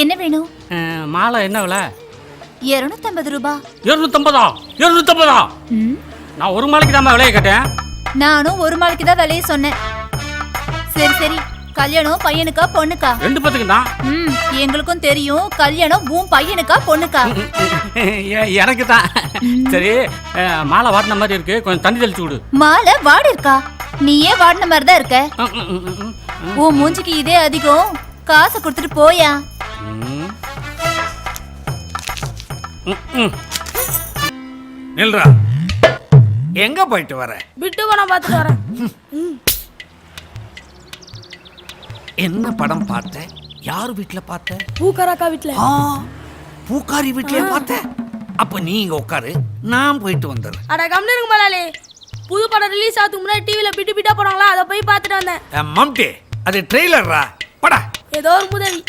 என்ன வேணும்? மாலை என்ன விலை? 250 ரூபாய். 250? நான் ஒரு மாலைக்கு தான் விலையை கேட்டேன். நானும் ஒரு மாலைக்கு தான் விலையை சொன்னேன். சரி சரி, கல்யாணம் பையனுக்கா பொண்ணுக்கா? ரெண்டு பேத்துக்கு தான். எங்களுக்கும் தெரியும், கல்யாணம் உன் பையனுக்கா பொண்ணுக்கா? எனக்கு தான். சரி, மாலை வாடின மாதிரி இருக்கு, கொஞ்சம் தண்ணி தெளிச்சு விடு. மாலை வாடி இருக்கா? நீயே வாடின மாதிரி தான் இருக்க. உன் மூஞ்சிக்கு இதே அதிகம், காசை கொடுத்துட்டு போயா. நில்றா, எங்க போயிட்டு வர? விட்டு படம் பார்த்துட்டு வரேன். என்ன படம் பார்த்த? யார் வீட்டுல பார்த்த? பூக்காரக்கா வீட்டுல. பூக்காரி வீட்லயே பார்த்த? அப்ப நீ இங்க உட்காரு, நான் போயிட்டு வந்துடுறேன். அட கம்னு இருங்க முதலாளி, புது படம் ரிலீஸ் ஆகுதுக்கு முன்னாடி டிவில பிட்டு பிட்டா போனாங்களா, அதை போய் பார்த்துட்டு வந்தேன். மம்டி, அது ட்ரெய்லர்ரா, படா. ஏதோ ஒரு முதவி.